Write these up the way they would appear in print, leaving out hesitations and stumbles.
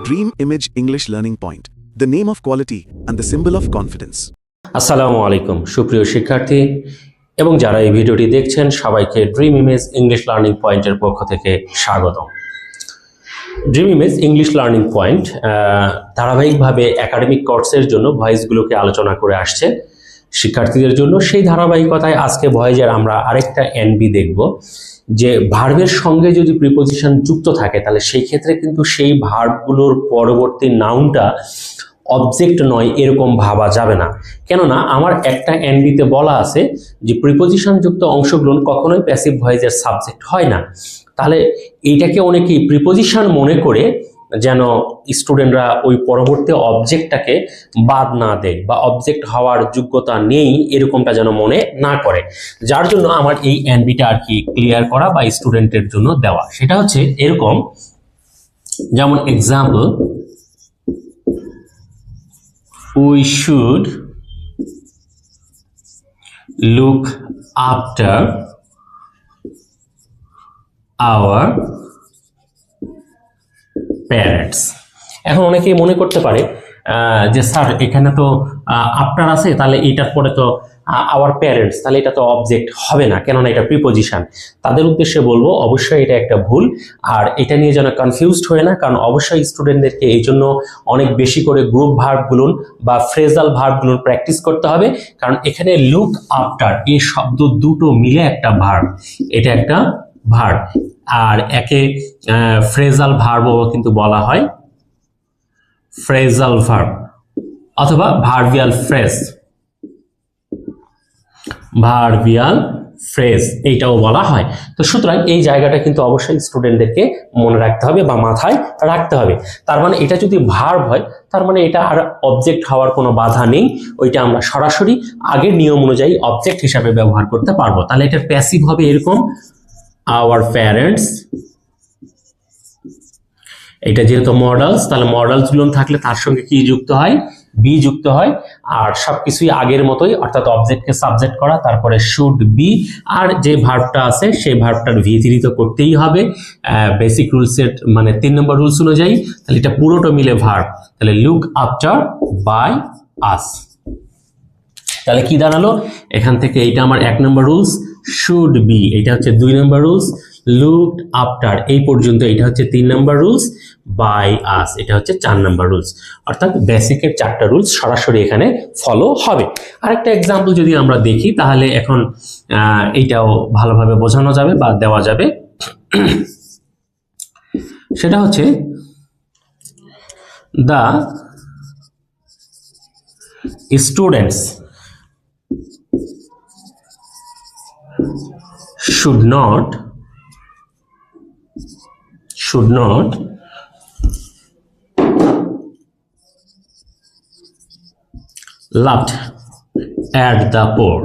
Dream Image English Learning Point, the name of quality and the symbol of confidence. আসসালামু আলাইকুম সুপ্রিয় শিক্ষার্থী এবং যারা এই ভিডিওটি দেখছেন সবাইকে ড্রিম ইমেজ ইংলিশ লার্নিং পয়েন্টের পক্ষ থেকে স্বাগতম। Dream image English learning point ধারাবাহিকভাবে একাডেমিক কোর্সের জন্য ভয়েসগুলোকে আলোচনা করে আসছে শিক্ষার্থীদের জন্য। সেই ধারাবাহিকতায় আজকে ভয়েসের আমরা আরেকটা এনবি দেখব যে ভার্বের সঙ্গে যদি প্রিপোজিশন যুক্ত থাকে তাহলে সেই ক্ষেত্রে কিন্তু সেই ভার্বগুলোর পরবর্তী নাউনটা অবজেক্ট নয় এরকম ভাবা যাবে না। কেননা আমার একটা এনবিতে বলা আছে যে প্রিপোজিশন যুক্ত অংশগুলো কখনোই প্যাসিভ ভয়েসের সাবজেক্ট হয় না। তাহলে এইটাকে অনেকেই প্রিপোজিশন মনে করে যেন স্টুডেন্টরা ওই পরবর্তী অবজেক্টটাকে বাদ না দেয় বা অবজেক্ট হওয়ার যোগ্যতা নেই এরকমটা যেন মনে না করে, যার জন্য আমার এই এনবিটা আর কি ক্লিয়ার করা বা স্টুডেন্টের জন্য দেওয়া। সেটা হচ্ছে এরকম, যেমন example, we should look after our parents। এখন অনেকেই মনে করতে পারে যে স্যার এখানে তো আফটার আছে, তাহলে এটার পরে তো আওয়ার প্যারেন্টস, তাহলে এটা তো অবজেক্ট হবে না, কেননা এটা প্রিপোজিশন। তাদের উদ্দেশ্যে বলবো অবশ্যই এটা একটা ভুল, আর এটা নিয়ে যেন কনফিউজড হয় না, কারণ অবশ্যই স্টুডেন্টদেরকে এই জন্য অনেক বেশি করে গ্রুপ ভার্বগুলো বা ফ্রেজাল ভার্বগুলো প্র্যাকটিস করতে হবে। কারণ এখানে লুক আফটার এই শব্দ দুটো মিলে একটা ভার্ব, এটা একটা ভার্ব, আর একে ফ্রেজাল ভার্বও কিন্তু বলা হয়, ফ্রেজাল ভার্ব অথবা ভার্বিয়াল ফ্রেজ, ভার্বিয়াল ফ্রেজ এইটাও বলা হয়। তো সুতরাং এই জায়গাটা কিন্তু অবশ্যই স্টুডেন্টদেরকে মনে রাখতে হবে বা মাথায় রাখতে হবে। তার মানে এটা যদি ভার্ব হয় তার মানে এটা আর অবজেক্ট হওয়ার কোনো বাধা নেই, ওইটা আমরা সরাসরি আগের নিয়ম অনুযায়ী অবজেক্ট হিসাবে ব্যবহার করতে পারবো। তাহলে এটার প্যাসিভ হবে এরকম, আওয়ার প্যারেন্টস। এটা যেহেতু মডেলস, তাহলে মডেলস গুলো থাকলে তার সঙ্গে কি যুক্ত হয়, বি যুক্ত হয়, আর সবকিছুই আগের মতোই, অর্থাৎ অবজেক্টকে সাবজেক্ট করা, তারপরে শুড বি, আর যে ভার্বটা আছে সেই ভার্বটার ভি3 তো করতেই হবে বেসিক রুলসের, মানে 3 নম্বর রুলস অনুযায়ী। তাহলে এটা পুরোটা মিলে ভার্ব, তাহলে লুক আফটার বাই আস। তাহলে কি দাঁড়ালো এখান থেকে, এইটা আমার 1 নম্বর রুলস, শুড বি এটা হচ্ছে 2 নম্বর রুলস, লুকড আফটার এই পর্যন্ত এটা হচ্ছে 3 নম্বর রুলস, বাই আস এটা হচ্ছে 4 নম্বর রুলস। অর্থাৎ বেসিকের 4টা রুলস সরাসরি এখানে ফলো হবে। আরেকটা এক্সাম্পল যদি আমরা দেখি তাহলে এখন এইটাও ভালোভাবে বোঝানো যাবে বা দেওয়া যাবে। সেটা হচ্ছে the students should not laughed at the poor।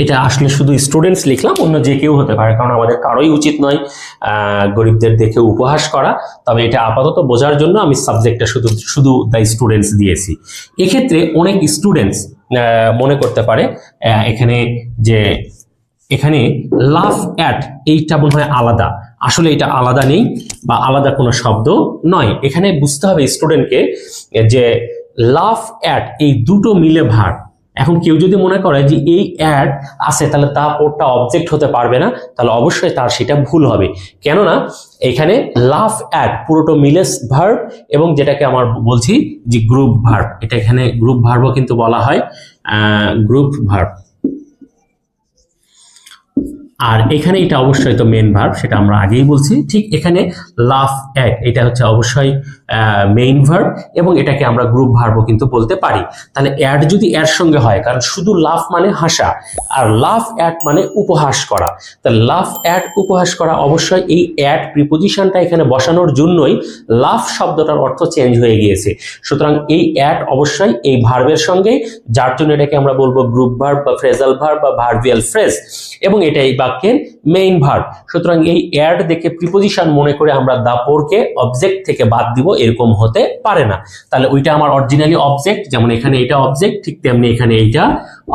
এটা আসলে শুধু স্টুডেন্টস লিখলাম, অন্য যে কেউ হতে পারে, কারণ আমাদের কারোই উচিত নয় গরিবদের দেখে উপহাস করা। তবে এটা আপাতত বোঝার জন্য আমি সাবজেক্টটা শুধু দ্য স্টুডেন্টস দিয়েছি। এক্ষেত্রে অনেক স্টুডেন্টস মনে করতে পারে এখানে লাফ অ্যাট এইটা মনে হয় আলাদা, আসলে এটা আলাদা নেই বা আলাদা কোনো শব্দ নয়। এখানে বুঝতে হবে স্টুডেন্টকে যে লাফ অ্যাট এই দুটো মিলে ভার্ব। এখন কেউ যদি মনে করে যে এই অ্যাড আছে তাহলে তা ওটা অবজেক্ট হতে পারবে না, তাহলে অবশ্যই তার সেটা ভুল হবে। কেননা এখানে লাফ অ্যাট পুরোটা মিলে ভার্ব, এবং যেটাকে আমার বলছি যে গ্রুপ ভার্ব, এটা এখানে গ্রুপ ভার্বও কিন্তু বলা হয়, গ্রুপ ভার্ব। আর এখানে এটা অবশ্যই তো মেইন ভার্ব, সেটা আমরা আগেই বলছি। ঠিক এখানে লাফ অ্যাট এটা হচ্ছে অবশ্যই মেইন ভার্ব, এবং এটাকে আমরা গ্রুপ ভার্বও কিন্তু বলতে পারি। তাহলে অ্যাড যদি এর সঙ্গে হয়, কারণ শুধু লাফ মানে হাসা আর লাফ অ্যাট মানে উপহাস করা, তাহলে লাফ অ্যাট উপহাস করা, অবশ্যই এই অ্যাট প্রিপোজিশনটা এখানে বসানোর জন্যই লাফ শব্দটার অর্থ চেঞ্জ হয়ে গিয়েছে। সুতরাং এই অ্যাট অবশ্যই এই ভার্বের সঙ্গে, যার জন্য এটাকে আমরা বলবো গ্রুপ ভার্ব বা ফ্রেজাল ভার্ব বা ভার্বিয়াল ফ্রেজ, এবং এটাই বাক্যের মেইন ভার্ব। সুতরাং এই অ্যাড দেখে প্রিপোজিশন মনে করে আমরা দা পোরকে অবজেক্ট থেকে বাদ দিব এরকম হতে পারে না। তাহলে ওইটা আমার অরিজিনালি অবজেক্ট, যেমন এখানে এটা অবজেক্ট, ঠিক তেমনি এখানে এইটা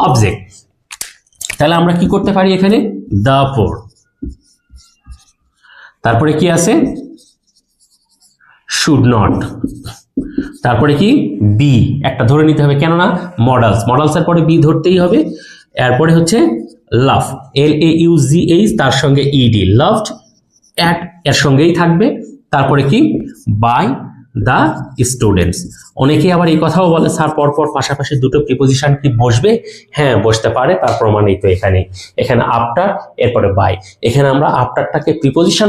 অবজেক্ট। তাহলে আমরা কি করতে পারি, এখানে দা পোর, তারপরে কি আছে শুড নট, তারপরে কি বি একটা ধরে নিতে হবে, কেননা মডালসের পরে বি ধরতেই হবে। এরপরে হচ্ছে লাভ, LAUGH, তার সঙ্গে ইডি, লাভড অ্যাট এর সঙ্গেই থাকবে। তারপরে কি বাই দ্য স্টুডেন্টস। অনেকেই আবার এই কথাও বলে স্যার পরপর পাশাপাশি দুটো প্রিপোজিশন কি বসবে? হ্যাঁ বসতে পারে, তার প্রমাণই তো এখানে আফটার, এরপরে বাই। এখানে আমরা আফটারটাকে প্রিপোজিশন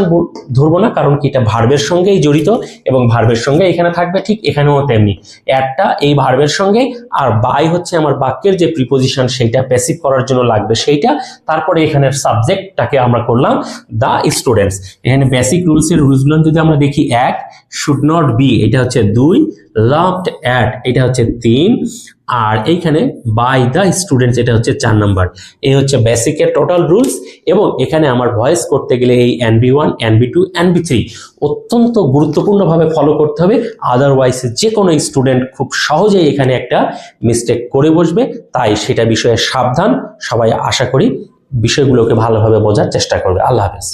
ধরবো না, কারণ কি এটা ভার্বের সঙ্গেই জড়িত এবং ভার্বের সঙ্গে এখানে থাকবে, ঠিক এখানেও তেমনি অ্যাটটা এই ভার্বের সঙ্গে, আর বাই হচ্ছে আমার বাক্যের যে প্রিপোজিশন সেইটা প্যাসিভ করার জন্য লাগবে সেইটা। তারপরে এখানের সাবজেক্টটাকে আমরা করলাম দ্য স্টুডেন্টস। এখানে বেসিক রুলসগুলো যদি আমরা দেখি, 1 শুড নট বি, এটা হচ্ছে 2, লাভড অ্যাট এটা হচ্ছে 3, আর এইখানে বাই দ্য স্টুডেন্টস এটা হচ্ছে 4 নাম্বার। এই হচ্ছে বেসিকের টোটাল রুলস। এবং এখানে আমার ভয়েস করতে গেলে এই NB1, NB2, NB3 অত্যন্ত গুরুত্বপূর্ণভাবে ফলো করতে হবে, আদারওয়াইজ যে কোনো স্টুডেন্ট খুব সহজেই এখানে একটা মিস্টেক করে বসবে। তাই সেটা বিষয়ে সাবধান। সবাই আশা করি বিষয়গুলোকে ভালোভাবে বোঝার চেষ্টা করবে। আল্লাহ হাফেজ।